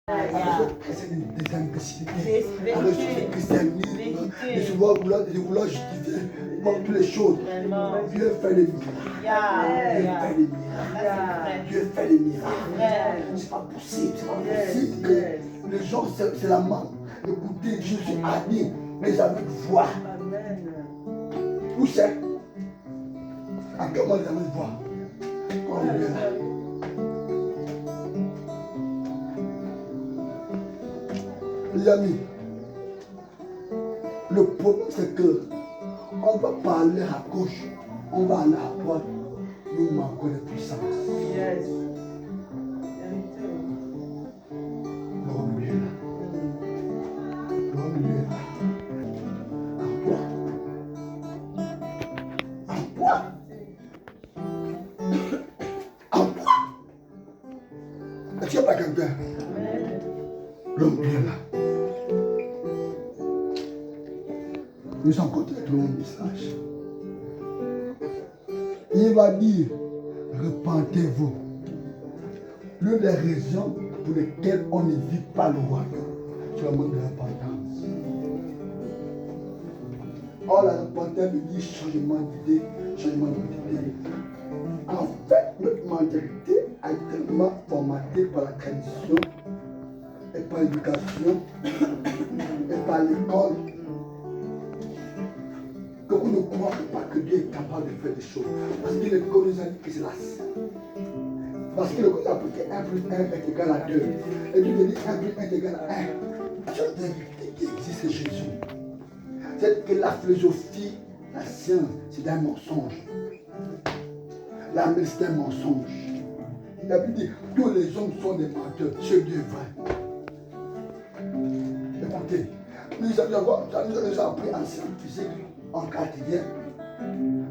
C'est des imbécilités. Alors, sur le christianisme, de se vouloir justifier toutes les choses. Dieu fait des miracles. Dieu fait des miracles. C'est pas possible. C'est pas possible que les gens, c'est la main. Écoutez, je suis admis, mais avec voix. Où c'est? À quel moment les amis voix? Quand on est là. Les amis, le problème c'est que on va parler à gauche, on va aller à droite, nous manquons de puissance. Yes. L'homme est là. L'homme est là. En poids. En poids. En poids. Est-ce qu'il n'y a pas quelqu'un? L'homme est là. Nous sommes contre le message. Il va dire, repentez-vous. L'une des raisons pour lesquelles on ne vit pas le royaume, c'est le manque de repentance. Or, la repentance veut dire changement d'idée, changement d'idée. En fait, notre mentalité a été tellement formatée par la tradition, et par l'éducation, et par l'école, qu'on ne croit pas que Dieu est capable de faire des choses. Parce que l'école nous a dit que c'est la science. Parce que l'école a dit que 1 plus 1 est égal à 2. Et Dieu dit 1 plus 1 est égal à 1. La seule vérité qui existe, c'est Jésus. C'est que la philosophie, la science, c'est un mensonge. La médecine, c'est un mensonge. La Bible dit tous les hommes sont des menteurs. C'est Dieu vrai. Écoutez, nous avons appris en science physique, en quotidien,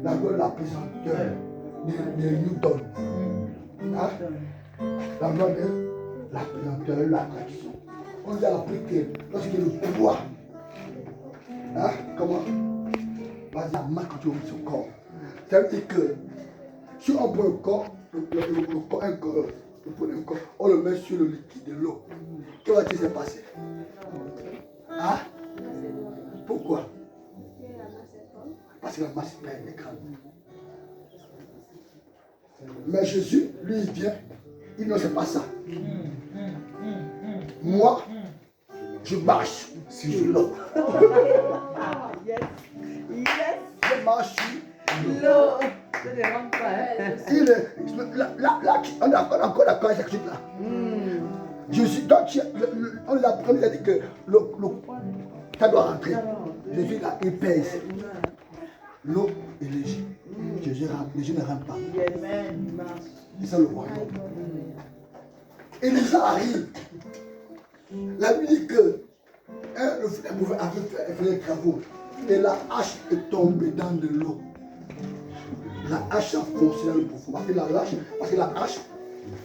la loi de la pesanteur de Newton. Hein? La loi de la pesanteur de l'attraction. On nous a appris que lorsqu'il y a le poids, hein? Comment? Vas-y, la main quand tu ouvres son corps. Ça veut dire que si on prend un corps, on le met sur le liquide de l'eau. Que va-t-il se passer? Hein? Pourquoi? Parce que la masse est grande. Mais Jésus, lui, il vient, il ne sait pas ça. Moi, je marche sur l'eau. Je marche sur l'eau. On est encore d'accord avec cette chose-là. Je suis, donc, on a dit que ça doit rentrer. Jésus, là, il pèse. L'eau est léger. Jésus ne rentre pas. Et c'est le royaume. Et les gens arrivent. La Bible dit que le frère pouvait faire des travaux. Et la hache est tombée dans de l'eau. La hache a foncé dans le profond. Parce que la hache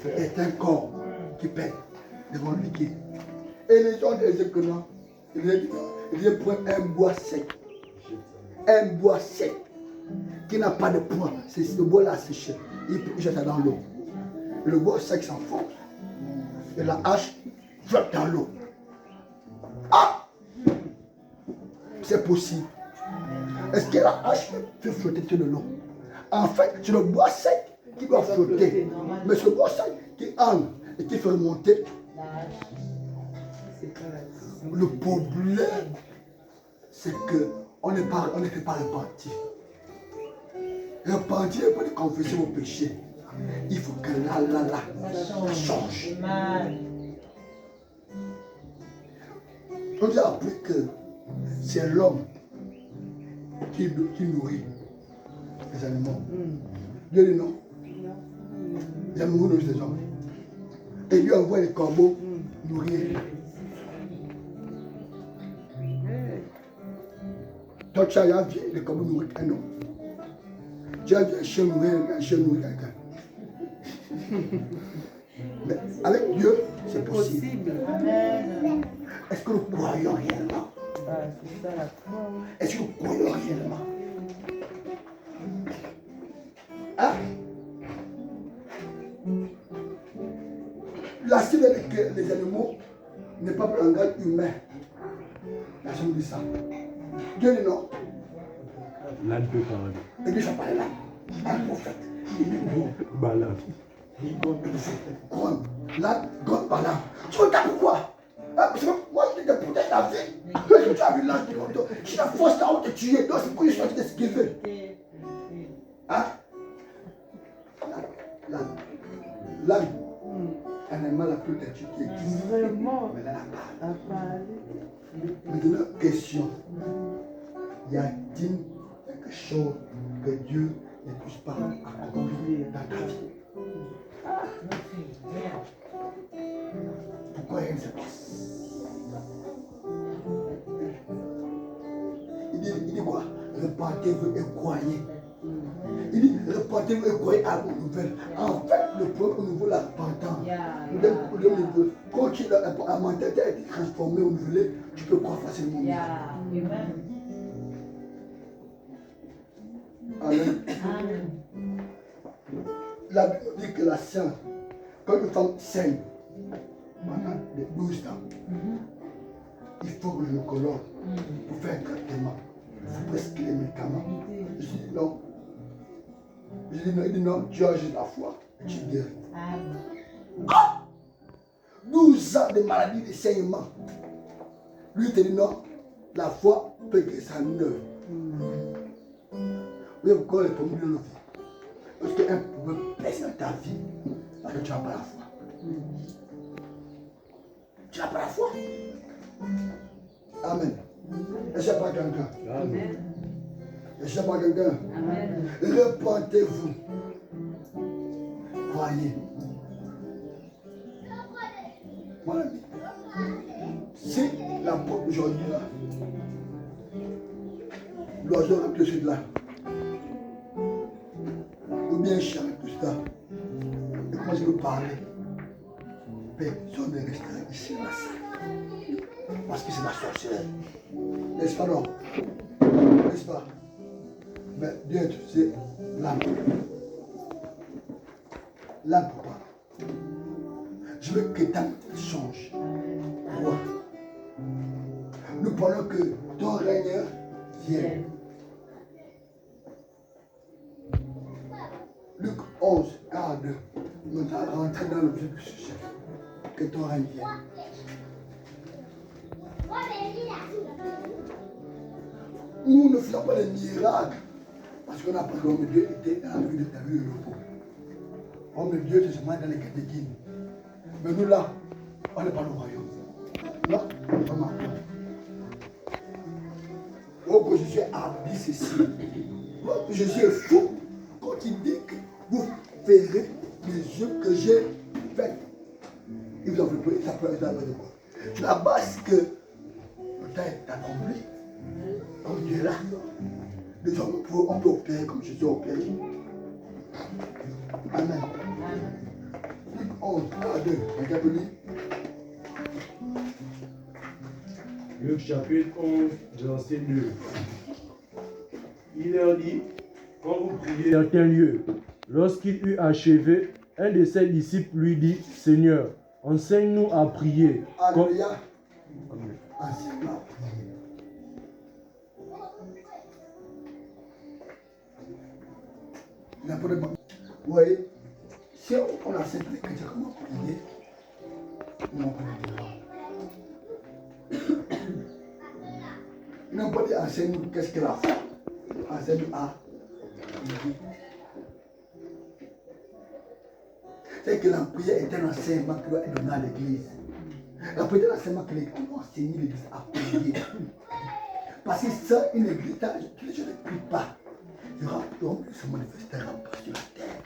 est un corps qui pète devant le liquide. Et les gens disaient que non. Ils disaient prendre un bois sec. Un bois sec qui n'a pas de poids. C'est ce bois-là séché. Il jette ça dans l'eau. Le bois sec s'enfonce. Et la hache flotte dans l'eau. Ah! C'est possible. Est-ce que la hache peut flotter sur l'eau? En fait, c'est le bois sec qui doit flotter. Mais ce bois sec qui entre et qui fait remonter. Le problème, c'est qu'on ne fait pas repentir. Repentir n'est pas de confesser vos péchés. Il faut que ça change. On nous a appris que c'est l'homme qui nourrit les animaux. Dieu dit non. Les animaux nourrissent les hommes. Et Dieu envoie les corbeaux nourrir. Donc tu as vu les corbeaux nourrir un homme. Tu as vu un chien nourrir quelqu'un. Mais avec Dieu, c'est possible. Est-ce que nous croyons réellement? Est-ce que nous croyons réellement? Hein? La cible est que les animaux n'est pas pour un langage humain. La Bible dit ça. Dieu dit non. L'âne peut parler. Et Dieu s'en parle là. Un prophète. Balaam. Là, God Balaam. Tu regardes pourquoi? Parce que moi, je te protège la vie. Parce que tu as vu l'âge de l'autre. Si la force t'a honte de tuer, donc c'est pour que je sois de ce qu'il veut. Hein? L'âne, un animal la plus têtue qui existe. Vraiment. Mais elle n'a pas. Maintenant, question. Y a-t-il quelque chose que Dieu ne puisse pas accomplir dans ta vie? Pourquoi rien ne se passe? Il dit quoi? Repentez-vous et croyez. Il dit repentez-vous et croyez à la bonne nouvelle. En fait, le problème au niveau de la repentance, quand la mentalité a été transformée au niveau, tu peux croire facilement. Amen. La Bible dit que la science, quand une femme saigne pendant 12 ans, il faut que le gynécologue pour faire un traitement. Il faut prescrire les médicaments. Je dis non. Je dis non, il dit non, tu as juste la foi et tu guéris. 12 ans de maladie, de saignement. Lui, il te dit non, la foi peut guérir ça neuf. Vous voyez pourquoi les problèmes de nos vies? Parce qu'un problème pèse dans ta vie, parce que tu n'as pas la foi. Tu n'as pas la foi. Amen. Est-ce qu'il n'y a pas quelqu'un? Amen. Est-ce qu'il n'y a pas quelqu'un? Amen. Repentez-vous. Croyez. Mon ami, si la porte aujourd'hui là, l'oiseau rentre dessus de là, ou bien un chien tout ça, et commence à nous parler, personne ne restera ici dans la salle. Parce que c'est la sorcière. N'est-ce pas non? N'est-ce pas? Mais Dieu, c'est l'âme. L'âme, papa. Je veux que ta vie change. Pourquoi? Nous parlons que ton règne vienne. Luc 11, 42. Nous allons rentrer dans le vif du sujet. Que ton règne vienne. Nous ne faisons pas des miracles parce qu'on a pris l'homme de Dieu était dans la vie de ta vie de repos. L'homme de Dieu, c'est seulement dans les catéchines. Mais nous là, on n'est pas le royaume. Non, vraiment. Oh, que Jésus a dit ceci. Oh, que Jésus est fou quand il dit que vous verrez les œuvres que j'ai faites. Il vous en fait plus, ça peut être la de quoi. C'est la base que le temps est accompli. Comme Dieu est là. Les hommes, on peut opérer comme Jésus a opéré. Amen. Luc 11, 2, regardez-le. Luc chapitre 11, verset 2. Il leur dit, quand vous priez dans certains lieux, lorsqu'il eut achevé, un de ses disciples lui dit, Seigneur, enseigne-nous à prier. Alléluia. Enseigne-nous à prier. N'importe quoi. Vous voyez, si on enseigne les chrétiens comment prier, nous on peut le dire. Ils n'ont pas dit enseigne-nous qu'est-ce que la foi. Enseigne-nous à prier. C'est que la prière est un enseignement qui doit être donné à l'église. La prière est un enseignement que l'église doit enseigner l'église à prier. Parce que ça, une église, je ne prie pas. Il y aura l'homme qui se manifestera pas sur la terre.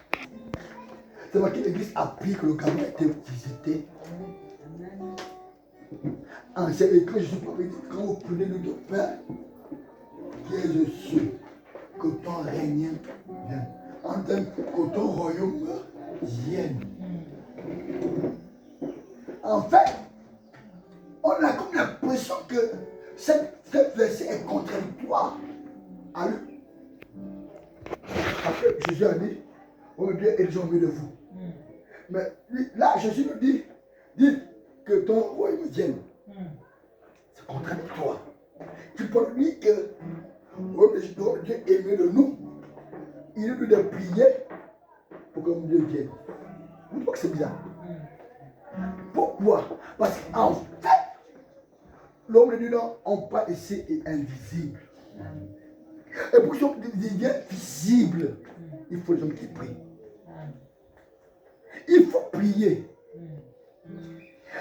C'est vrai que l'église a pris que le Gabon a été visité. Enseigne, et quand je suis pas dit, quand vous prenez le Père, qui est je suis, que ton règne vienne. En tant que ton royaume vienne. En fait, on a comme l'impression que cette verset est contradictoire à lui. Après, Jésus a dit, oh Dieu, ils ont mis de vous. Mais là, Jésus nous dit, que ton royaume vienne. C'est contradictoire. Tu peux lui dire que le Dieu est mieux de nous. Il est mieux de prier pour que mon Dieu vienne. Vous trouvez que c'est bizarre? Pourquoi? Parce qu'en fait, l'homme de Dieu n'a pas ici est invisible. Et pour qu'il devienne visible, il faut les hommes qui prient. Il faut prier.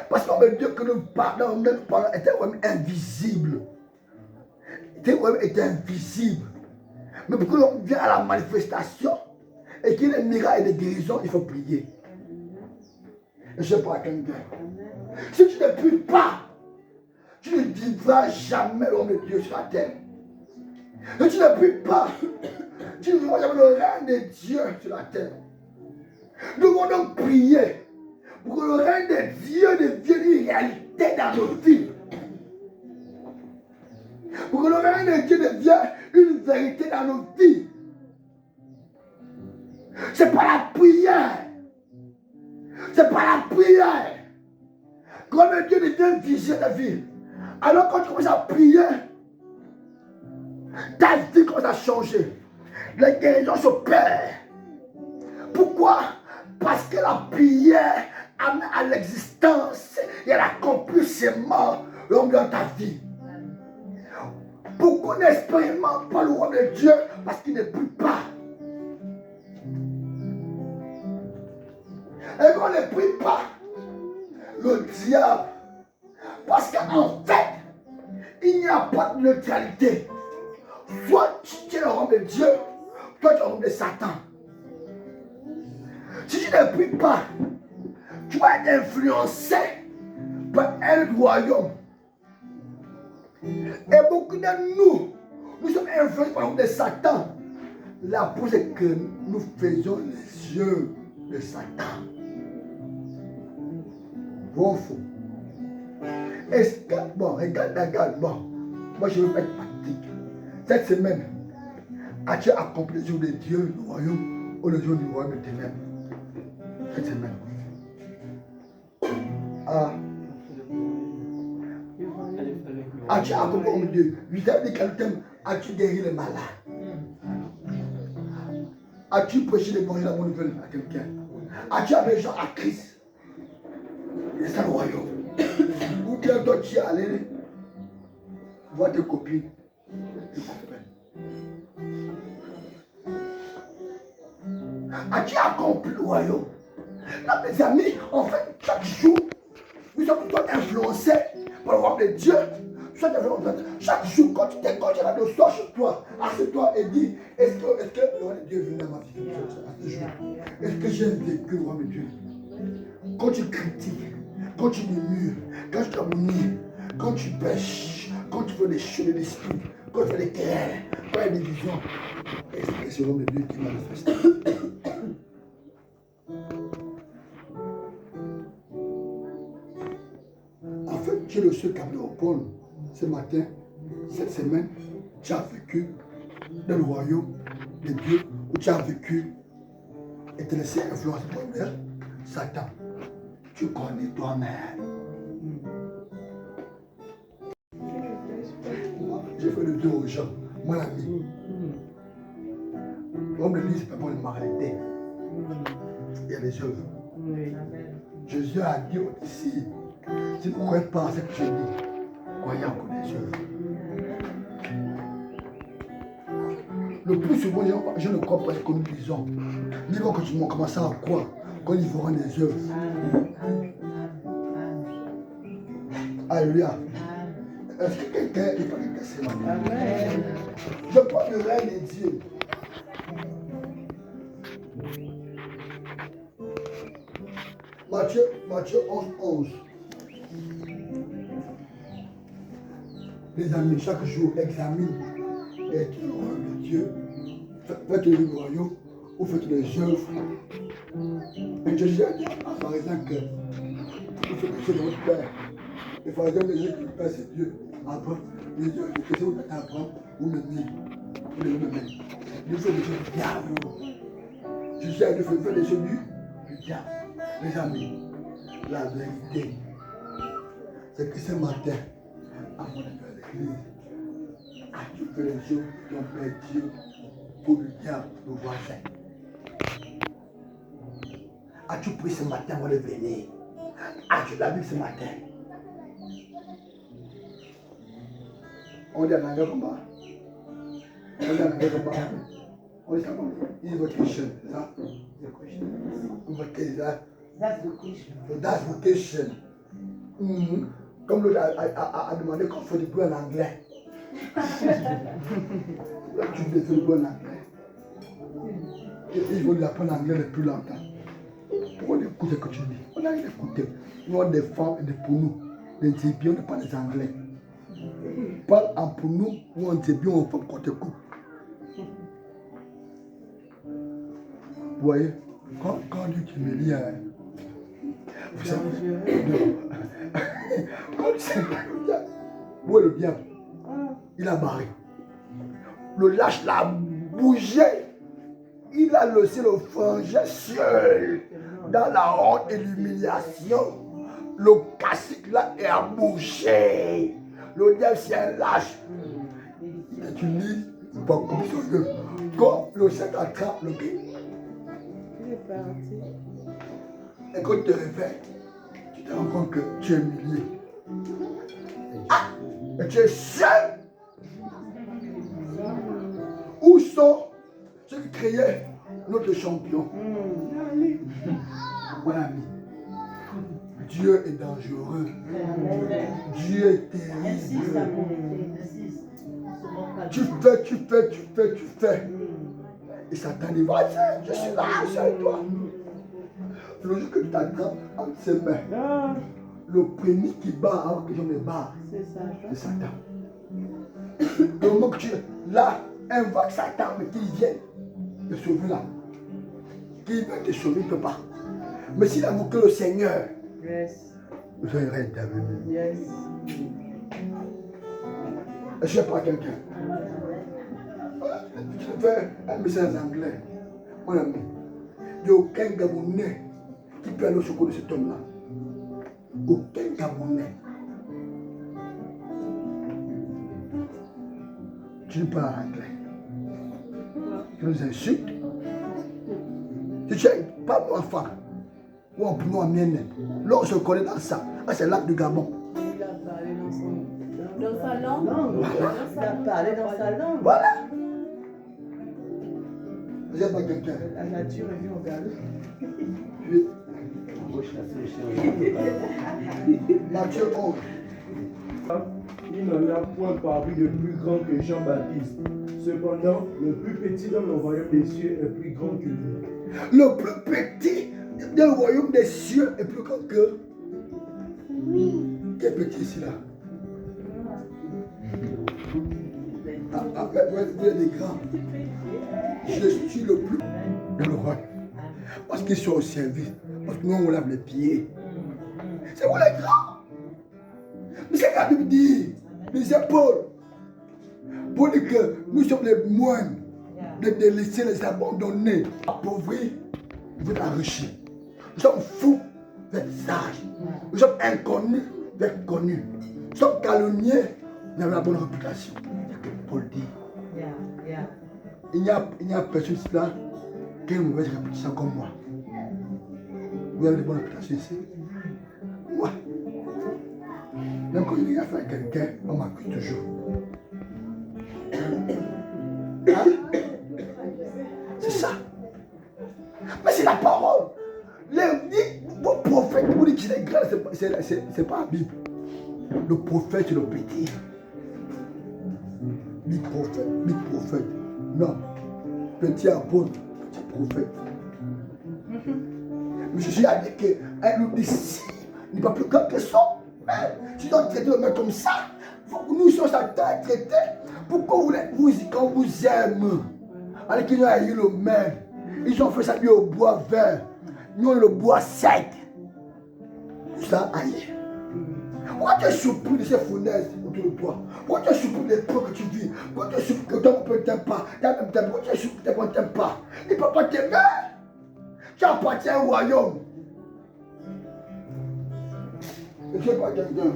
Parce qu'on veut dire que le pardon même pendant était vraiment invisible. Était invisible. Mais pour que l'on vienne à la manifestation et qu'il y ait des miracles et des guérisons, il faut prier. Et je parle à quelqu'un. Si tu ne pries pas, tu ne vivras jamais l'homme de Dieu sur la terre. Si tu ne pries pas, tu ne vivras jamais le règne de Dieu sur la terre. Nous devons donc prier pour que le règne de Dieu devienne une réalité dans nos vies. Pour que le règne de Dieu devienne une vérité dans nos vies. C'est pas la prière. C'est pas la prière. Quand le Dieu devient visible ta vie. Alors quand tu commences à prier, ta vie commence à changer. La guérison s'opère. Pourquoi? Parce que la prière amène à l'existence et à l'accomplissement l'homme dans ta vie. Pourquoi n'expérimente pas le roi de Dieu? Parce qu'il ne prie pas. Et quand on ne prie pas, le diable, parce qu'en fait, il n'y a pas de neutralité. Soit tu es le roi de Dieu, soit tu es le roi de Satan. Si tu ne pries pas, tu vas être influencé par un royaume. Et beaucoup de nous sommes influencés par le royaume de Satan. La preuve c'est que nous faisons les yeux de Satan. Bon, faux. Est-ce que, bon, regarde, bon, moi je veux être pratique. Cette semaine, as-tu accompli le jour de Dieu, du royaume, ou le jour du royaume de ténèbres? Cette semaine. As-tu accompli le Dieu? 8 heures de qualité, as-tu guéri les malades? As-tu prêché l'évangile, la bonne nouvelle à quelqu'un? As-tu amené les gens à Christ? C'est ça le royaume. Ou bien toi tu es allé voir tes copines, tes copains. As-tu accompli le royaume? Là, mes amis, en fait, chaque jour, nous sommes tous influencés par le royaume de Dieu. Chaque jour, quand tu t'écoutes, tu as le soir chez toi, assieds-toi et dis, est-ce que le roi de Dieu est venu dans ma vie à ce jour? Est-ce que j'ai vécu le roi de Dieu? Quand tu critiques, quand tu murmures, quand tu t'abonnes, quand tu pêches, quand tu fais des choses de l'esprit, quand tu fais des querelles, quand il y a des divisions, est-ce que c'est l'homme de Dieu qui manifeste? En fait, tu es le seul qui a au pôle. Ce matin, cette semaine, tu as vécu dans le royaume de Dieu, où tu as vécu et te laissé influencer par Satan. Tu connais toi-même. J'ai fait le dos aux gens, mon ami. L'homme de Dieu, c'est pas pour une moralité. Il y a des œuvres. Jésus a dit aussi, si vous ne croyez pas à ce que je dis, croyez encore des œuvres. Le plus souvent, je ne crois pas ce que nous disons. Mais quand tu m'as commencé à croire, quand ils verront des œuvres. Alléluia. Est-ce que quelqu'un est pas cassé maintenant? Je parle du règne de Dieu. Matthieu 11. Les amis, chaque jour, examine et le royaume de Dieu. Faites le royaume ou faites les œuvres. Et Jésus a dit à pharisien que vous faites les choses de votre Père. Les pharisiens me disaient que le Père c'est Dieu. Après, les dieux, que c'est vous qui Abraham, vous m'aimez. Vous m'aimez. Dieu fait des choses du diable. Jésus a dit faites des choses du diable. Les amis, la vérité, c'est que ce matin, avant de faire l'église, as-tu fait les choses ton Père Dieu pour le diable, le voisin? As-tu pris ce matin avant de venir? As-tu lavé ce matin? On dit en anglais comment? On dit en anglais comment? On dit comment? Invocation, c'est ça? Invocation, That's vocation. so that's vocation. Comme l'autre a demandé qu'on fait du bruit en anglais. Là, tu veux faire du bruit en anglais. Et ils vont lui apprendre l'anglais le plus longtemps. Pourquoi on écoute ce que tu dis? On a rien écouté. Nous, on est des femmes et des pour nous. Des Nzébi, on n'est pas des Anglais. Parle en pour nous ou en Nzébi, on fait qu'on t'écoute. Vous voyez, quand Dieu qui me lit, vous savez, quand c'est le diable, où est le diable? Il a barré. Le lâche l'a bougé. Il a laissé le frangin seul dans la honte et l'humiliation. Le cacique là est à bouger. Le diable c'est un lâche. Et tu lis, bon, comme ça, quand le Seigneur attrape le pied. Il est parti. Et quand tu te réveilles, tu te rends compte que tu es humilié. Ah, et tu es seul. Où sont ceux qui créaient notre champion? Mon ami, Dieu est dangereux. Dieu est Insiste à terrible. monter, insiste. Tu fais. Et Satan dit, vas-y, je suis là, je suis avec toi. Le jour que tu t'attrapes entre ses mains, le premier qui bat avant que je me barre, C'est ça. c'est Satan. Le moment que tu es là, invoque Satan, mais qu'il vienne te sauver là. Qu'il veut te sauver, il ne peut pas. Mais s'il a invoqué le Seigneur, Yes. le Seigneur est intervenu. Yes. Je ne sais pas quelqu'un. Je fais un message en anglais. Mon ami, il n'y a aucun Gabonais qui peut aller au secours de cet homme-là. Aucun Gabonais. Tu ne parles anglais. Tu nous insultes. Tu sais, pas moi femme. Ou en prenant en mienne. Là, on se connaît dans ça. Ah, c'est l'acte du Gabon. Il a parlé dans son... Dans sa langue. Il a parlé dans sa langue. Voilà. Vous n'êtes pas quelqu'un. La nature est venue au galop. Matthieu 11. Il n'en a point paru de plus grand que Jean-Baptiste. Cependant, le plus petit dans le royaume des cieux est plus grand que lui. Le plus petit dans le royaume des cieux est plus grand que. Oui. Quel petit ici là? Vous êtes des grands. Je suis le plus dans le royaume. Parce qu'ils sont au service. Parce que nous on lave les pieds. C'est vous les grands. Mais c'est la Bible dit, les épaules. Pour dire que nous sommes les moines, de délaisser les abandonnés, appauvris, vous êtes enrichis. Nous sommes fous, vous êtes sages. Nous sommes inconnus, vous êtes connus. Nous sommes calomniés, vous avez la bonne réputation. C'est ce que Paul dit. Il n'y a personne ici là qui a une mauvaise réputation comme moi. Vous avez une bonne réputation ici. Moi. Même quand il y a affaire à quelqu'un, on m'accuse toujours. Hein? C'est ça. Mais c'est la parole. Vos prophètes, vous dites qu'il est grand, c'est pas la Bible. Le prophète, c'est le petit. Big prophète. Non. Petit apôtre, petit prophète. Mais Jésus a dit qu'un disciple n'est pas plus grand que son. Si on traite le mec comme ça, nous sommes à traiter. Pourquoi quand vous aimez, alors qu'ils ont eu le même, ils ont fait ça au bois vert, nous on le bois sec. Tout ça aïe. Pourquoi tu es surpris de ces fournaises autour de toi? Pourquoi tu es surpris des peu que tu vis? Pourquoi tu es surpris que ton peuple ne t'aime pas? Pourquoi tu es surpris que ton peuple ne t'aime pas? Il ne peut pas t'aimer. Tu appartiens au royaume. Et tu n'es pas quelqu'un.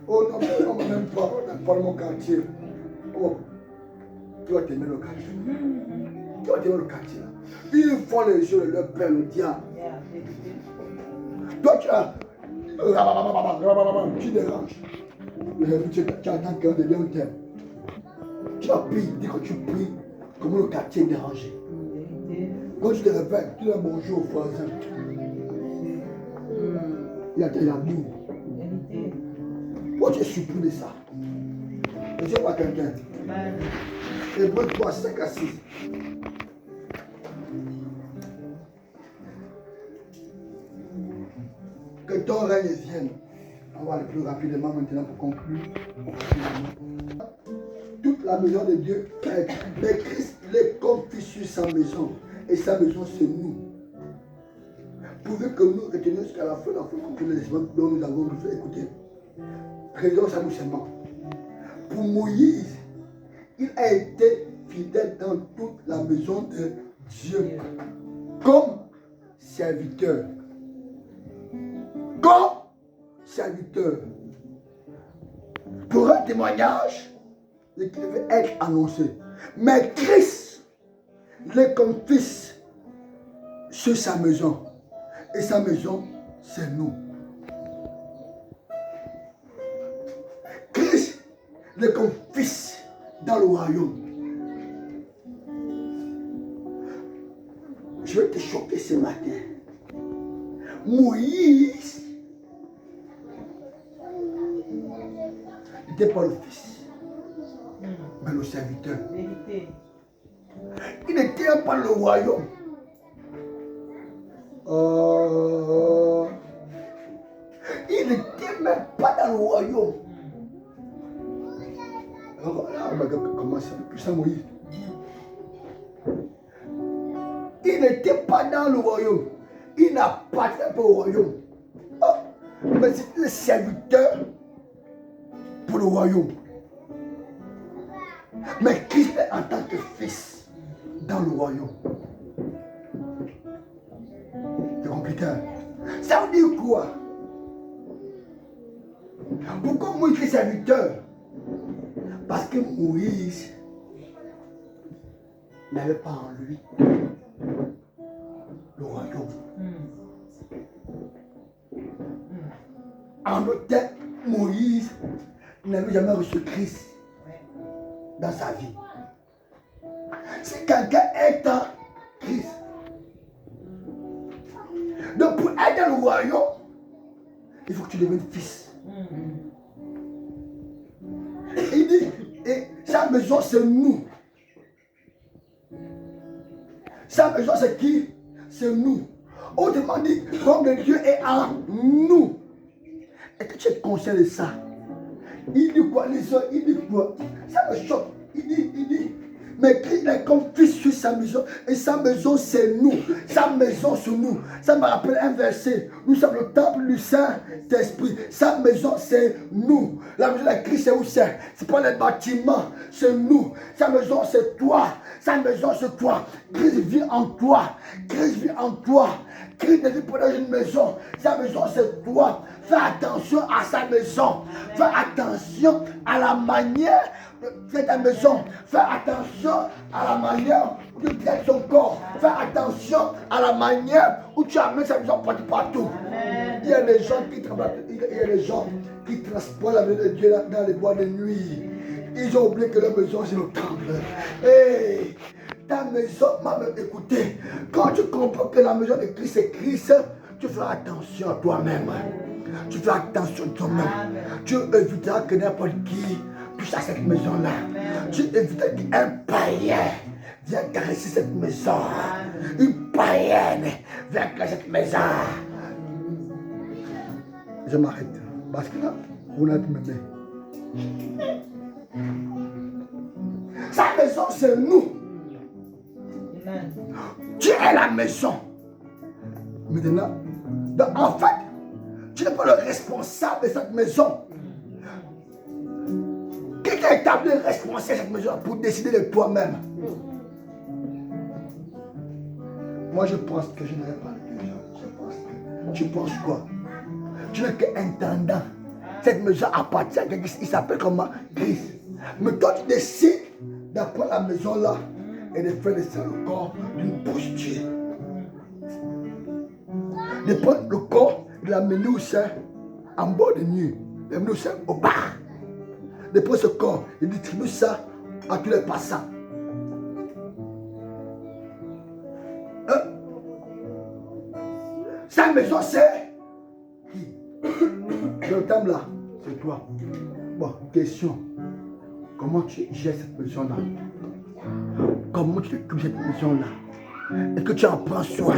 Oh non, on ne m'aime pas dans mon quartier. Oh, tu vas t'aimer le quartier. Tu vas t'aimer le quartier. Ils font les yeux de leur père, le diable. Toi, tu as. Tu déranges. Tu attends qu'un de lion t'aime. Tu as pris, dès que tu pries, comment le quartier est dérangé. Quand tu te réveilles, tu dis bonjour au voisin. Il a tel amour. Pourquoi tu es surpris de ça? Je sais pas quelqu'un. Hébreux 3, 5 à 6. Que ton règne vienne. On va aller plus rapidement maintenant pour conclure. Toute la maison de Dieu, mais Christ les confie sur sa maison. Et sa maison, c'est nous. Pourvu que nous retenions jusqu'à la fin, que les événements dont nous avons fait écouter. Raison ça nous seulement. Pour Moïse, il a été fidèle dans toute la maison de Dieu. Comme serviteur. Comme serviteur. Pour un témoignage qui devait être annoncé. Mais Christ les comme fils sur sa maison. Et sa maison, c'est nous. Christ les comme fils dans le royaume. Je vais te choquer ce matin. Moïse n'était pas le fils, mais le serviteur. Il n'était pas le royaume. Il n'était même pas dans le royaume. Comment ça? Puissant Moïse. Il n'était pas dans le royaume. Il n'appartenait pas au royaume. Oh, mais c'était le serviteur pour le royaume. Mais Christ est en tant que fils dans le royaume. C'est compliqué. Ça veut dire quoi? Pourquoi Moïse est serviteur? Parce que Moïse n'avait pas en lui le royaume. En d'autres termes, Moïse n'avait jamais reçu Christ dans sa vie. Si quelqu'un est en Christ, donc pour être dans le royaume, il faut que tu deviennes fils. Il dit, et sa maison c'est nous. Sa maison c'est qui? C'est nous. Autrement dit, comme le Dieu est en nous. Est-ce que tu es conscient de ça? Il dit quoi, les soeurs? Il dit quoi? Ça me choque. Il dit, mais Christ est comme fils sur sa maison. Et sa maison, c'est nous. Sa maison, c'est nous. Ça me rappelle un verset. Nous sommes le temple du Saint-Esprit. Sa maison, c'est nous. La maison de Christ, c'est où c'est? C'est pas les bâtiments, c'est nous. Sa maison, c'est toi. Sa maison, c'est toi. Christ vit en toi. Christ vit en toi. Christ ne vit pas dans une maison. Sa maison, c'est toi. Fais attention à sa maison. Fais attention à la manière de ta maison. Fais attention à la manière où tu traites son corps. Fais attention à la manière où tu amènes sa maison partout. Il y a des gens qui travaillent, il y a des gens qui transportent la maison de Dieu dans les bois de nuit. Ils ont oublié que leur maison c'est le temple. Hey, ta maison, maman, écoutez, quand tu comprends que la maison de Christ c'est Christ, tu feras attention à toi-même. Tu fais attention à toi-même. Tu éviteras que n'importe qui touche à cette maison-là. Tu éviteras qu'un païen vienne caresser cette maison. Une païenne vienne caresser cette maison. Je m'arrête. Parce que là, vous n'êtes m'aimer. Sa maison, c'est nous. Tu es la maison. Maintenant, en fait, tu n'es pas le responsable de cette maison. Qui t'a établi le responsable de cette maison pour décider de toi-même? Moi, je pense que je n'aurais pas de maison. Tu penses quoi? Tu n'es qu'intendant. Cette maison appartient à quelqu'un, il s'appelle comment? Christ. Mais toi, tu décides d'apprendre la maison là et de faire de ça le corps d'une prostituée. De prendre le corps et de l'amener au sein en bord de nuit, de l'amener au sein au bar. De prendre ce corps et distribuer ça à tous les passants. Sa maison, c'est qui? Le thème là, c'est toi. Bon, question. Comment tu gères cette maison-là? Comment tu occupes cette maison-là? Est-ce que tu en prends soin?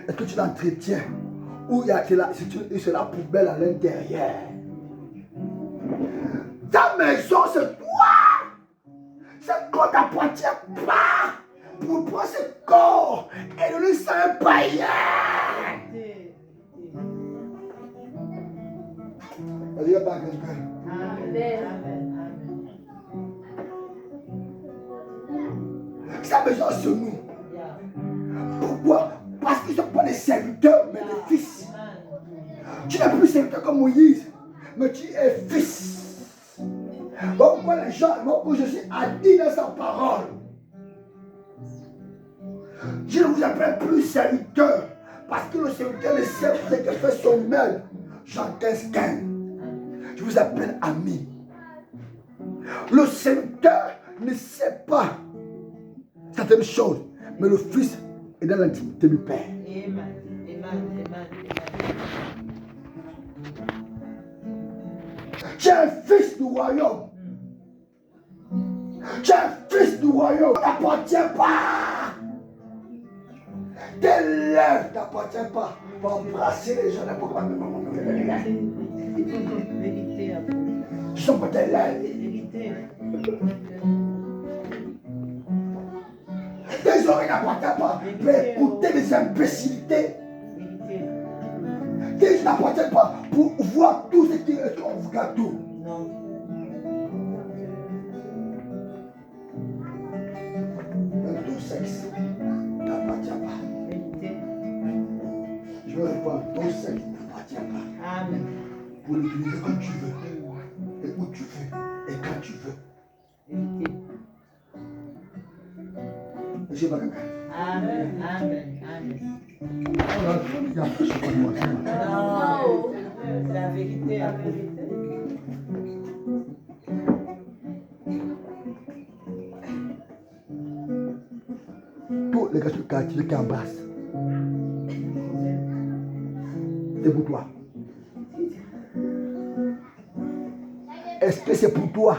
Est-ce que tu l'entretiens? Ou c'est la poubelle à l'intérieur? Ta maison, c'est toi! Ce corps t'appartient pas! Pour prendre ce corps et le laisser à un païen! Vas-y, pas quelqu'un. Amen. Sa maison, c'est nous. Pourquoi? Parce qu'ils ne sont pas des serviteurs, mais des fils. Tu n'es plus serviteur comme Moïse, mais tu es fils. Pourquoi les gens, pourquoi Jésus a dit dans sa parole, je ne vous appelle plus serviteur, parce que le serviteur ne sait pas ce que fait son maître. Jean 15. Je vous appelle ami. Le serviteur ne sait pas certaines choses, mais le fils est dans l'intimité du Père. Amen. Tu es un fils du royaume. Tu es un fils du royaume. Tu n'appartiens pas. Tes lèvres ne t'appartiennent pas. Pour embrasser les gens n'importe quoi. Vérité. Ce ne sont pas tes lèvres. Vérité. Tes oreilles n'appartiennent pas. Pour écouter des imbécilités. Vérité. Tes yeux n'appartiennent pas pour voir tout ce qu'on regarde tout. Non. Dans tout sexe n'appartient pas. Vérité. Je vais répondre, ton sexe n'appartient pas. Amen. Pour l'utiliser quand tu veux, et où tu veux, et quand tu veux. Vérité. Monsieur Baganga. Amen. Il y a plus de moi. Non. La vérité. Tous les gars sur le quartier qui embrassent, c'est pour toi. Est-ce que c'est pour toi?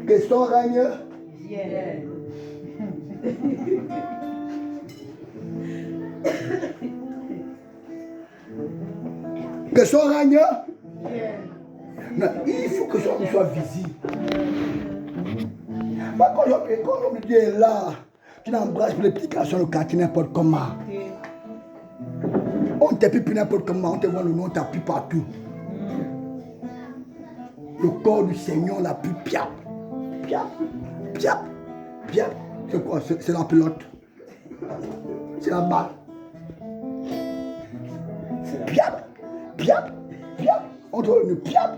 Question règne. Yeah. Question règne. Yeah. Non, il faut que l'homme soit visible. Moi, quand l'homme dit est là, tu n'embrasses plus les petits garçons le quartier n'importe comment. On ne t'appuie plus n'importe comment, on te voit le nom, on t'appuie partout. Le corps du Seigneur l'a plus piap. C'est quoi? C'est la pelote. C'est la balle. Piap. On te voit le piap.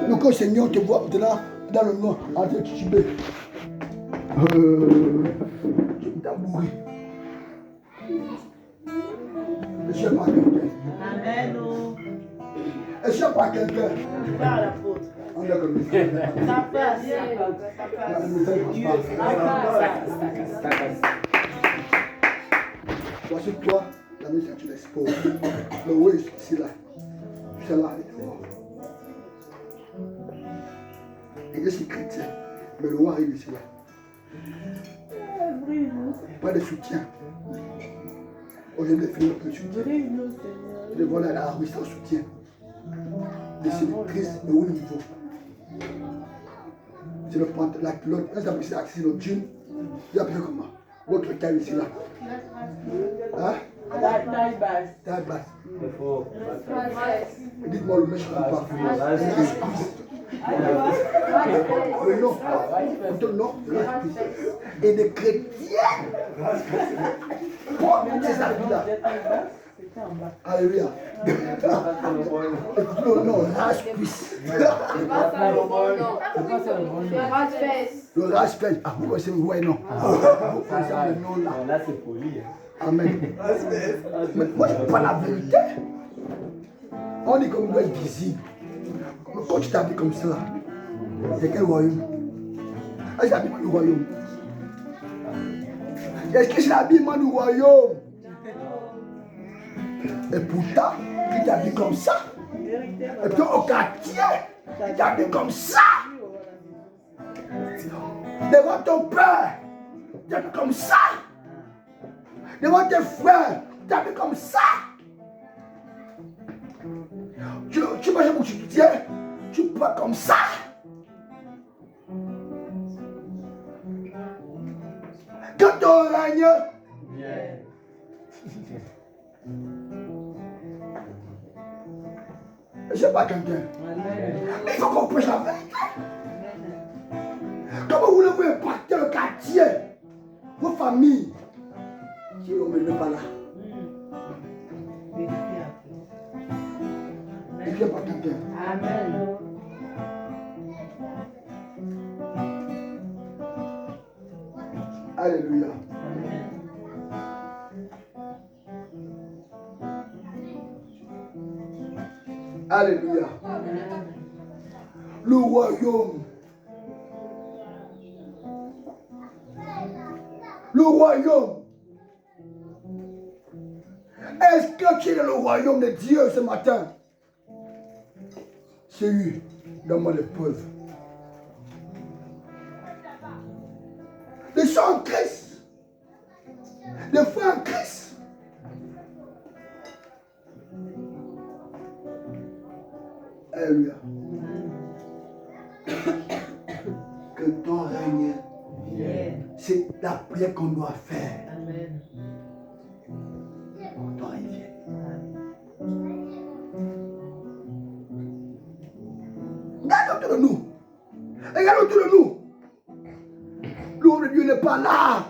Donc le Seigneur te voit là, dans le nom, en train de tituber. Tu t'as bourré. Je sais pas quelqu'un. Amen. Je sais pas quelqu'un. Par l'apôtre. On est comme ça. Ça passe. Voici toi, la maison tu l'exposes. Le oui, c'est là. Tu es là avec toi. Et je suis chrétien, mais le roi arrive ici là. Pas de soutien. Aujourd'hui, de finir le soutien. Le voilà à la rue sans soutien. De séductrice de haut niveau. C'est le pantalon, la culotte, c'est le jean. Vous appelez comment? Votre taille ici là. Hein? Taille basse. Taille basse. Dites-moi le mec, je ne comprends pas. Le nom. Le nom de la Christ. Et des chrétiens. C'est ça là. C'était en bas. Alléluia. Écoute, non, rache-cuisse. C'est pas ça le bon nom. C'est rache-fesse. Le rache-fesse. Ah, vous connaissez, ouais, non. Vous connaissez le nom là. Là, c'est poli. Amen. Mais moi, je parle la vérité. On dit comme doit être visible. Mais quand tu t'habilles comme ça, c'est quel royaume? Est-ce que c'est l'habillement du royaume? Est-ce que c'est l'habillement du royaume? Et pourtant, tu t'habilles comme ça. Et puis au quartier, tu t'habilles comme ça. Devant ton père, tu t'habilles comme ça. Devant tes frères, tu t'habilles comme ça. Tu manges où tu tiens, tu parles comme ça. Quand tu règnes, je ne sais pas quelqu'un. Il faut qu'on prêche la vérité. Comment voulez-vous impacter le quartier, vos familles, si on ne met pas là? Il vient pas quelqu'un. Amen. Alléluia. Alléluia. Le royaume. Le royaume. Est-ce que tu es dans le royaume de Dieu ce matin? C'est lui, donne-moi l'épreuve. Des gens en Christ. Des frères en Christ. Alléluia. Que ton règne, c'est la prière qu'on doit faire. Amen. Que ton règne vienne. Regarde autour de nous. Regarde autour de nous. L'homme de Dieu n'est pas là.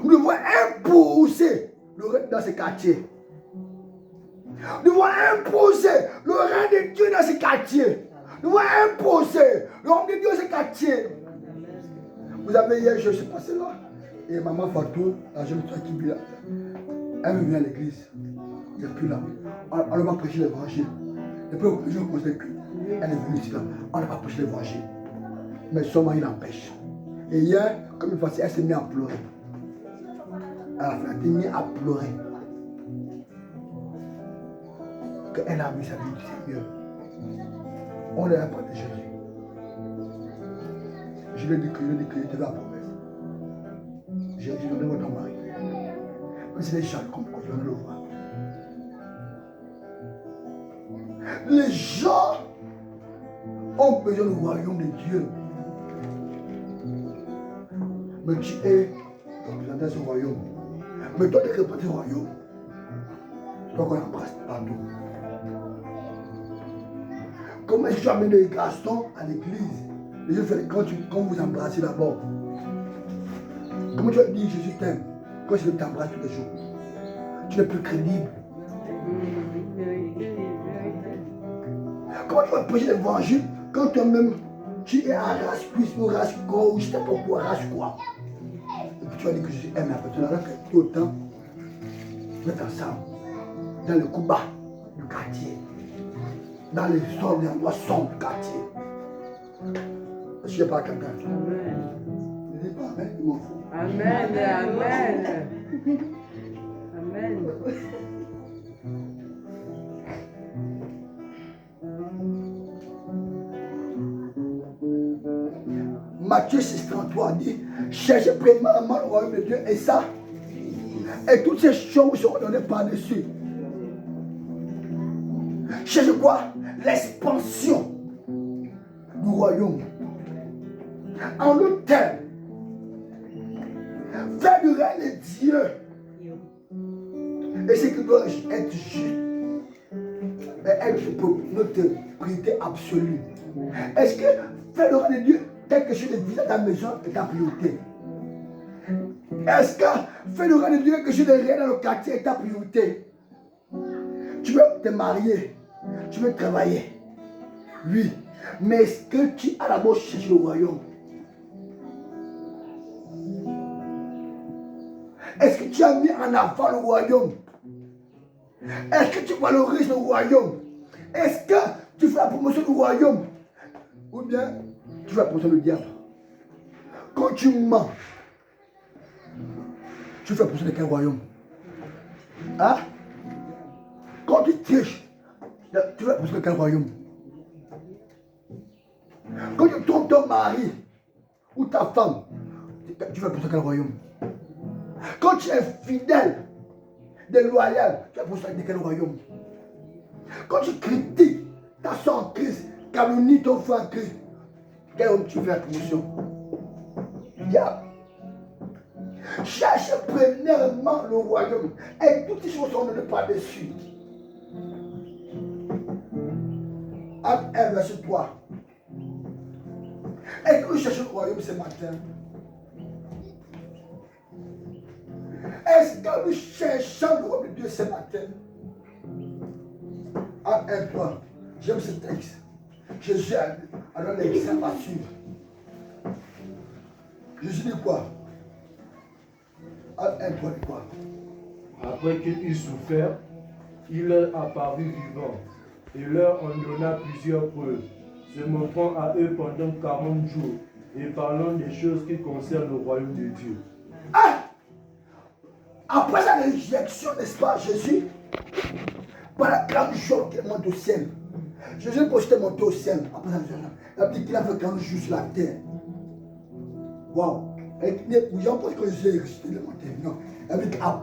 Nous devons imposer le règne dans ces quartiers. Nous devons imposer le règne de Dieu dans ces quartiers. Nous devons imposer le règne de Dieu dans ces quartiers. Vous avez hier, je suis passé là. Et maman Fatou, la jeune fille qui vit là, elle me vient à l'église. Elle n'est plus là. On va prêcher l'évangile. Depuis que je commence le culte, elle est venue ici là. On n'a pas prêché l'évangile. Mais son mari l'empêche. Et hier, comme une fois, elle s'est mise à pleurer. Elle a fait mise à pleurer. Qu'elle a vu sa vie du Seigneur. On ne l'a pas de Jésus. Je lui ai dit que je te la promesse. J'ai donné votre mari. Même si les gens comprennent, je vais le voir. Les gens ont besoin du royaume de Dieu. Mais tu es représentant ce royaume. Mais toi, tu es représentant ce royaume. Tu dois qu'on embrasse partout. Comment est-ce que tu amènes les garçons à l'église? Les gens font quand vous embrassez d'abord. Comment tu vas dire Jésus t'aime quand je t'embrasse tous les jours? Tu n'es plus crédible. Comment tu vas prêcher l'évangile quand toi-même tu es à race cuisse ou race corps ou je ne sais pas quoi, race quoi? Et puis tu vas dire que Jésus aime la personne alors que tout le temps, vous êtes ensemble dans le combat du quartier, dans les zones, les endroits sombres du quartier. Est-ce que je n'ai pas quelqu'un? Amen. Ne dis pas amen, il m'en fout. Amen. Amen. Amen. Matthieu 6,33 dit, cherchez premièrement le royaume de Dieu et ça, et toutes ces choses vous seront données par-dessus. Cherchez quoi? L'expansion du royaume. En d'autres termes, faire du règne de Dieu. Et ce qui doit être juste, être notre priorité absolue. Est-ce que faire le règne de Dieu, quelque chose de vivre à ta maison est ta priorité? Est-ce que faire le rang de Dieu que je n'ai rien dans le quartier est ta priorité? Tu veux te marier, tu veux travailler. Oui, mais est-ce que tu as d'abord cherché le royaume? Est-ce que tu as mis en avant le royaume? Est-ce que tu valorises le royaume? Est-ce que tu fais la promotion du royaume? Ou bien tu fais la promotion du diable? Quand tu mens, tu fais la promotion de quel royaume? Hein? Quand tu triches, tu fais la promotion de quel royaume? Quand tu trompes ton mari ou ta femme, tu fais la promotion de quel royaume? Quand tu es fidèle, déloyal, tu fais la promotion de quel royaume? Quand tu critiques ta soeur en Christ, calomnie ton frère en Christ, quel homme tu fais la promotion? Diable. Cherche premièrement le royaume et toutes ces choses sont données par-dessus. Acte 1, verset 3. Est-ce que nous cherchons le royaume ce matin? Est-ce que nous cherchons le royaume de Dieu ce matin? Acte 1, 3. J'aime ce texte. Jésus a donné l'exemple à suivre. Jésus dit quoi? Acte 1, 3 dit quoi? Après qu'il eut souffert, il leur apparut vivant et leur en donna plusieurs preuves, se montrant à eux pendant 40 jours et parlant des choses qui concernent le royaume de Dieu. Ah! Après la résurrection, n'est-ce pas, Jésus, pendant 40 jours qu'il monte au ciel, Jésus est monté au ciel. Après la résurrection, il a dit qu'il a fait 40 jours sur la terre. Waouh! Jean pense que Jésus est ressuscité, il est monté. Non.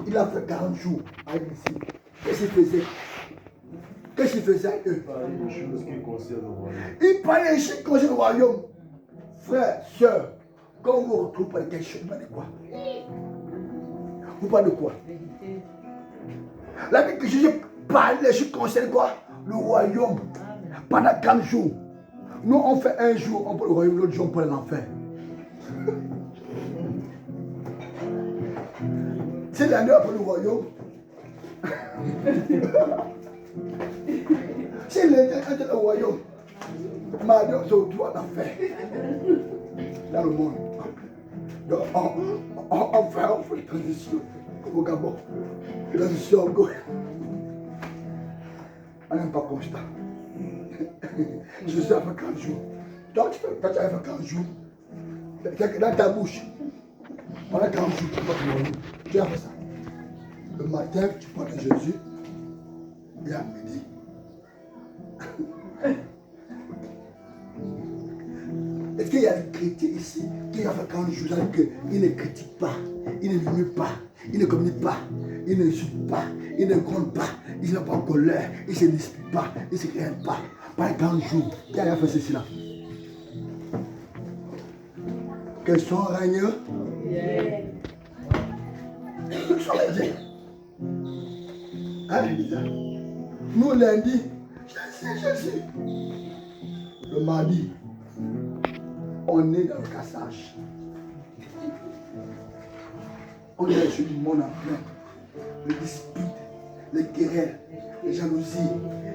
Il a fait 40 jours avec ici. Qu'est-ce qu'il faisait? Qu'est-ce qu'il faisait avec eux? Il parlait des choses qui concernent le royaume. Il parlait des choses qui concernent le royaume. Frères, sœurs, quand vous vous retrouvez par quelque chose, vous parlez de quoi? Vous parlez de quoi? La Bible que Jésus parlait des choses qui concernent quoi? Le royaume. Pendant 40 jours. Nous, on fait un jour, on parle le royaume, l'autre jour, on parle l'enfer. C'est l'année après le royaume. C'est l'année le royaume. Mardi, on se retrouve en enfer. Dans le monde. Donc, on fait une transition au Gabon. Transition au Gabon. On n'aime pas comme ça. Je suis à 40 jours. Donc, quand tu as fait 40 jours, dans ta bouche, pendant 40 jours, tu as fait ça. Le matin, tu parles de Jésus, et à midi. Est-ce qu'il y a des chrétiens ici qui ont fait 40 jours qu'ils ne critiquent pas, ils ne murmurent pas, ils ne communiquent pas, ils ne insultent pas, ils ne grondent pas, ils ne sont pas en colère, ils ne se disputent pas, ils ne se craignent pas. Pendant 40 jours, qui a fait ceci là? Quels sont règneux? Quels sont les dieux? Hein, nous lundi, Jésus. Le mardi, on est dans le cassage. On est sur du monde en plein. Les disputes, les querelles, les jalousies,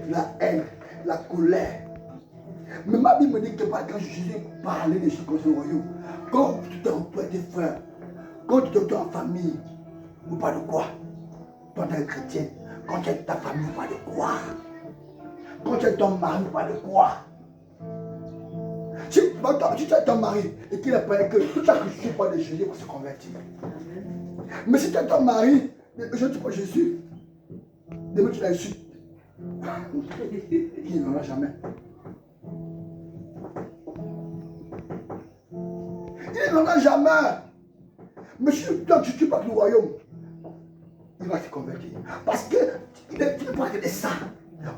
la haine, la colère. Mais ma Bible me dit que quand Jésus parlait des choses comme ce royaume, quand tu te retrouves avec tes frères, quand tu te retrouves en famille, vous parlez de quoi? Toi, tu es chrétien. Quand tu es avec ta famille, vous parlez de quoi? Quand tu es avec ton mari, vous parlez de quoi? Si tu as ton mari et qu'il a parlé que chaque jour parle de Jésus pour se convertir. Mais si tu as ton mari, aujourd'hui tu parles de Jésus, demain tu l'insultes. Il n'en a jamais. Il n'en a jamais. Mais si toi tu parles du royaume, il va se convertir. Parce qu'il ne parle que de ça.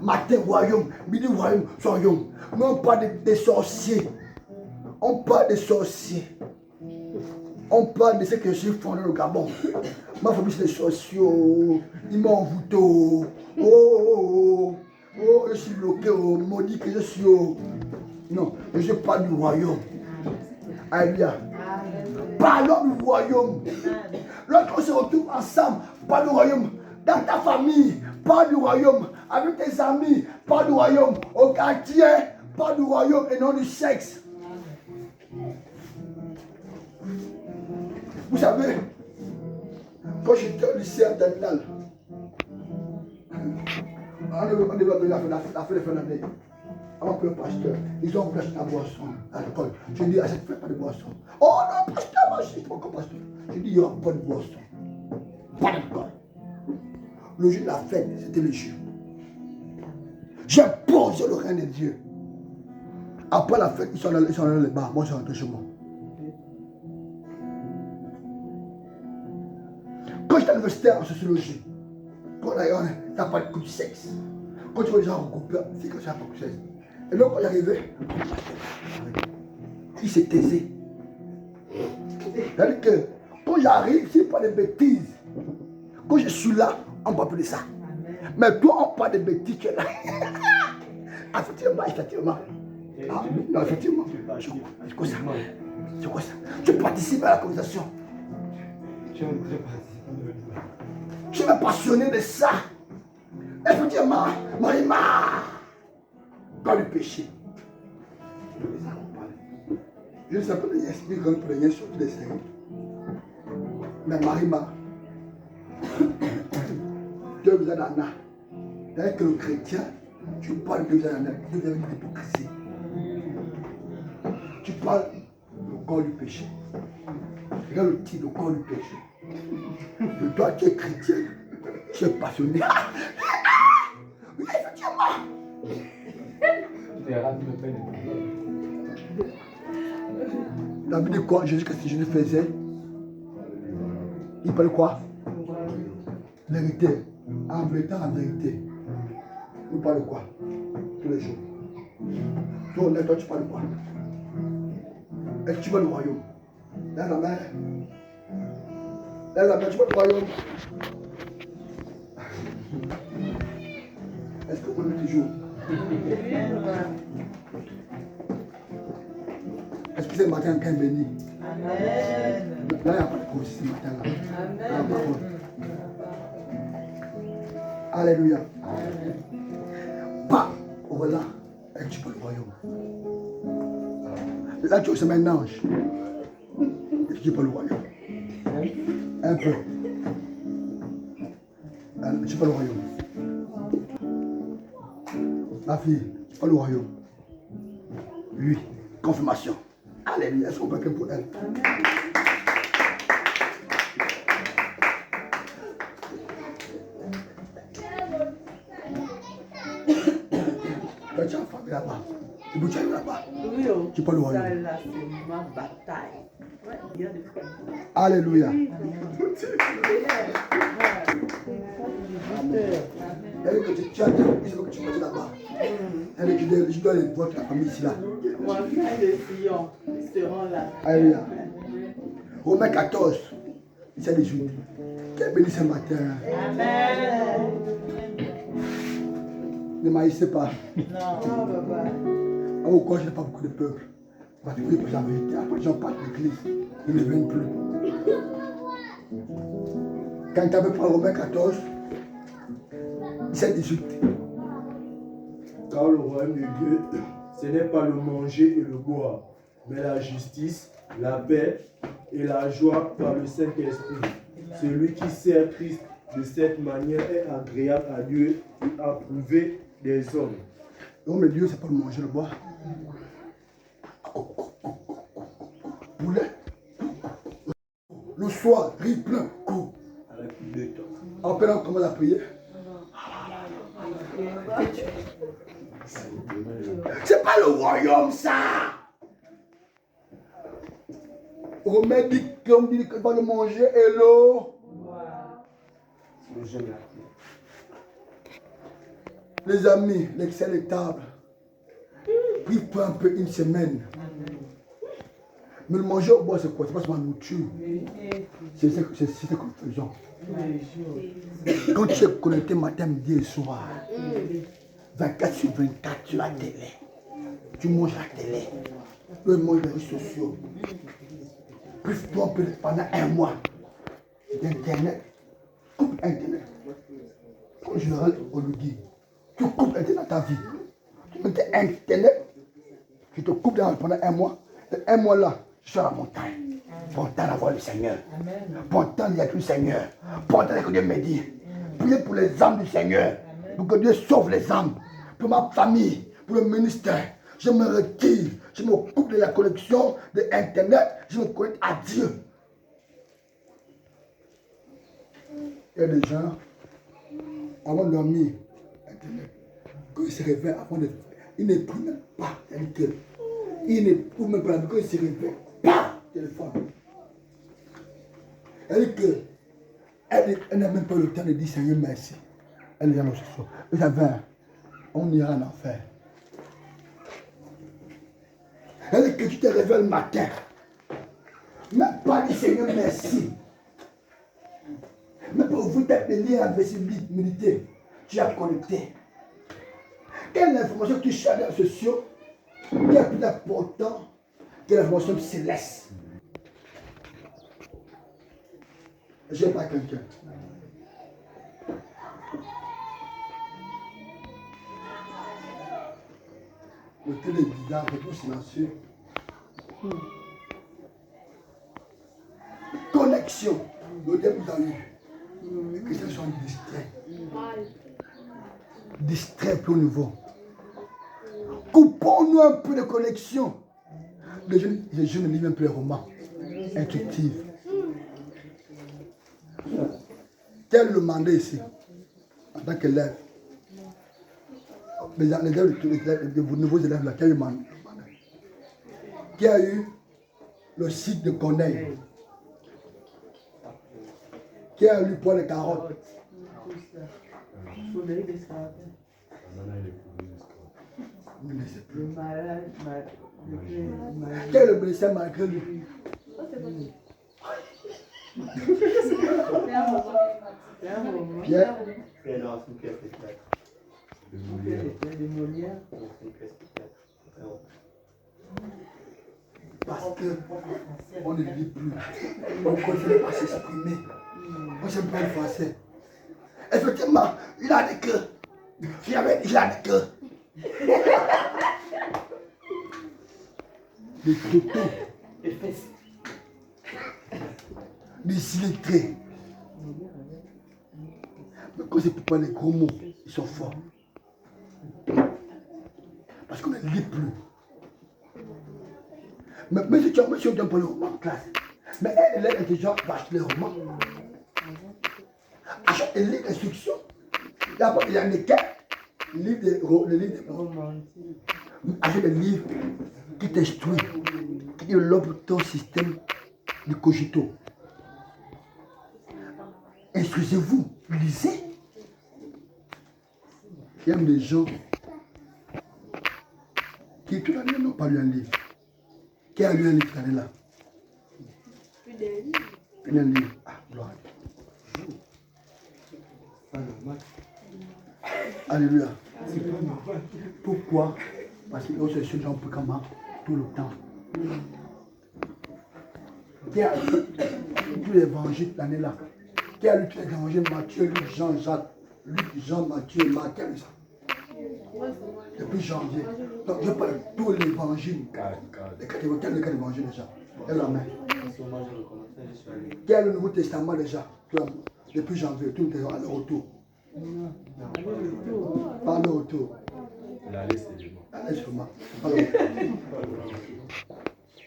Matin, royaume, midi, royaume, royaume. Mais on parle des sorciers. On parle des sorciers. On parle de ce que j'ai fait dans le Gabon. Ma famille, c'est des sorciers. Ils m'ont envoûté. Oh, je suis bloqué. Maudit que je suis. Non, je parle du royaume. Alléluia. parlons du royaume. Lorsqu'on se retrouve ensemble, parle du royaume. Dans ta famille, parle du royaume. Avec tes amis, parle du royaume. Au quartier, parle du royaume et non du sexe. Vous savez, quand j'étais au lycée en terminale, on devait venir la fin de l'année. Avant que le pasteur, ils ont voulu acheter la boisson à l'école. Je dis, achète pas de boisson. Oh non, pasteur, moi je suis pas comme pasteur. Je dis, il n'y aura pas de boisson. Pas d'alcool. Le jour de la fête, c'était le jour. J'ai posé le rein de Dieu. Après la fête, ils sont allés les bars. Moi, je suis rentré chez moi. Quand j'étais à l'université en sociologie, quand on n'a pas de coup de sexe. Quand tu vois les gens regroupés, c'est comme ça, pas de sexe. Et donc, quand j'arrivais, il s'est taisé. C'est-à-dire que quand j'arrive, c'est pas des bêtises. Quand je suis là, on ne parle plus de ça. Mais toi, on parle de bêtises, tu es là. Effectivement. Ah, non, effectivement. C'est quoi ça? C'est quoi ça? Tu participes à la conversation. Je suis passionné de ça. Effectivement, Marima. Dans le péché. Je ne sais pas de l'esprit quand on prenait sur tous les séries. Mais Marima, Dieu vous a donné. Avec le chrétien, tu parles de Dieu vous a donné. Dieu vous a donné l'hypocrisie. Tu parles du corps du péché. Regarde le titre, le corps du péché. Et toi, tu es chrétien, tu es passionné. Oui, effectivement. La Bible dit quoi? Jésus, qu'est-ce que Jésus faisait? Il parlait quoi? Vérité. En vérité, en vérité. Il parle quoi? Tous les jours. Toi, tu parles quoi? Est-ce que tu veux le royaume? Là, la mère. Là, la mère, tu veux le royaume? Est-ce que vous voulez toujours? Est-ce que c'est le matin qu'un béni? Amen. Là, il n'y a pas de cause ce matin-là. Amen. Alléluia. Amen. Pas voilà, et tu peux le royaume. Là, tu es un ange. Et tu peux le royaume. Un peu. Tu peux le royaume. La fille, tu peux le royaume. Lui, confirmation. Alléluia, est-ce qu'on peut que pour elle? Quand tu as frappé là-bas, tu peux aller là-bas. Tu peux le royaume. C'est ma bataille. Alléluia. Elle que tu as dit, il faut que tu partes là-bas. Elle que je dois aller voir ta famille ici là. Mon frère de Sion, ils seront là. Alléluia. Romains 14, 17 18. Quel béni ce matin. Amen. Ne maïssez pas. Non, papa. Pourquoi je n'ai pas beaucoup de peuple? Parce que pour la vérité, après les gens partent de l'église, ils ne viennent plus. Quand tu avais pris Romains 14, 17 18. Car le royaume de Dieu, ce n'est pas le manger et le boire, mais la justice, la paix et la joie par le Saint-Esprit. Celui qui sert Christ de cette manière est agréable à Dieu et approuvé des hommes. L'homme de Dieu, c'est pas le manger, le boire. Poulet. Le soir, riz plein, coup. Après, on commence à prier. C'est pas le royaume, ça. Romain dit qu'on dit qu'on va le manger et l'eau. Les amis, l'excès de table. Prie pas un peu une semaine. Mais le manger au bois, c'est quoi? C'est pas seulement la nourriture. C'est ce que nous faisons. Quand tu es connecté matin, midi et soir, 24 sur 24 sur la télé, tu manges la télé, tu manges les réseaux sociaux. Prive-toi pendant un mois d'Internet. Coupe Internet. Comme général Ologi, tu coupes Internet dans ta vie. Tu mets Internet, tu te coupes pendant un mois. Et un mois là, je suis à la montagne. Prends le temps d'avoir le Seigneur. Prends le temps d'y être le Seigneur. Prends le temps que Dieu me dit. Priez pour les âmes du Seigneur. Pour que Dieu sauve les âmes. Pour ma famille, pour le ministère. Je me retire. Je me coupe de la connexion de Internet. Je me connecte à Dieu. Il y a des gens, avant de dormir, Internet, quand ils se réveillent, avant de... Ils ne prennent même pas Internet. Ils ne prennent même pas, quand ils se réveillent, pas téléphone. Elle dit que elle n'a même pas le temps de dire Seigneur merci. Elle est dans le soir. Vous savez, on ira en enfer. Elle dit que tu te réveilles le matin. Même pas dire Seigneur merci. Même pour vous t'appeler à méditer, tu as connecté. Quelle information que tu cherches dans les sociaux qui est plus important que l'information céleste? Je n'ai pas quelqu'un. Le télé est bizarre, c'est tout silencieux. Connexion. Le début vous avez eu. Les chrétiens sont distraits. Distraits plus haut niveau. Coupons-nous un peu de connexion. Les jeunes ne lisent même plus les romans intuitifs. Quel est le mandat ici? En tant qu'élève. Les nouveaux élèves là, qui a eu le mandat? Qui a eu le site de Corneille? Qui a lu pour les carottes? Quel est le blessé malgré lui? Pierre. Parce qu'on ne lit plus. On ne continue pas à s'exprimer. On ne sait pas le français. Effectivement, il a des queues. Il a des queues. Des totos. Des fesses. Des illettrés. Mais quand c'est pour parler les gros mots, ils sont forts. Parce qu'on ne lit plus. Mais si tu as un peu le roman en classe, mais elle est intelligente, va acheter les romans. Achète des livres d'instruction. Il y a des quêtes, les livres de romans. Achète des livres qui t'instruisent, qui développent ton système de cogito. Instruisez-vous, lisez. Il y a des gens qui toute l'année n'ont pas lu un livre. Qui a lu un livre cette année-là? Plus d'un livre. Ah, gloire. Alléluia. Pourquoi? Parce que c'est ce genre de comment tout le temps. Qui a lu tous les évangiles cette année-là? Qui a lu tous les évangiles? Matthieu, Luc, Jean, Jacques, Luc, Jean, Matthieu, Marc, qui a lu ça? Depuis janvier. Donc je parle de tous les évangiles. Les quatre évangiles déjà. Et la main. Qui a le Nouveau Testament déjà? Depuis janvier, tout est à leur retour. Pas le retour. La liste seulement.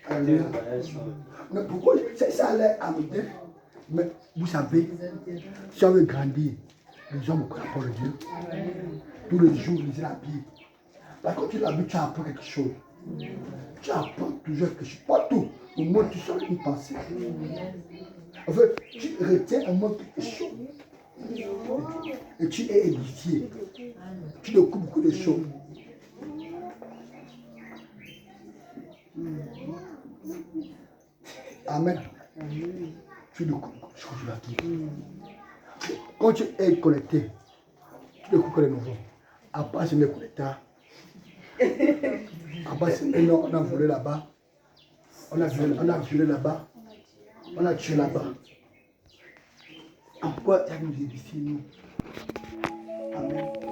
Alléluia. Mais pourquoi ça allait à me dire? Mais vous savez, si on veut grandir, les hommes connaissent la parole de Dieu. Tous les jours, lisez la Bible. Parce que quand tu la Bible, tu apprends quelque chose. Tu apprends toujours quelque chose. Pas tout. Au moins, tu sors une pensée. En fait, tu retiens au moins quelque chose. Et tu es édifié. Tu découvres beaucoup de choses. Amen. Tu découvres beaucoup de choses de la Bible. Quand tu es connecté, tu découvres les nouveaux. À part si on est connecté. À part si on a volé là-bas. On a violé là-bas. On a tué là-bas. En quoi ça nous est ici, nous? Amen.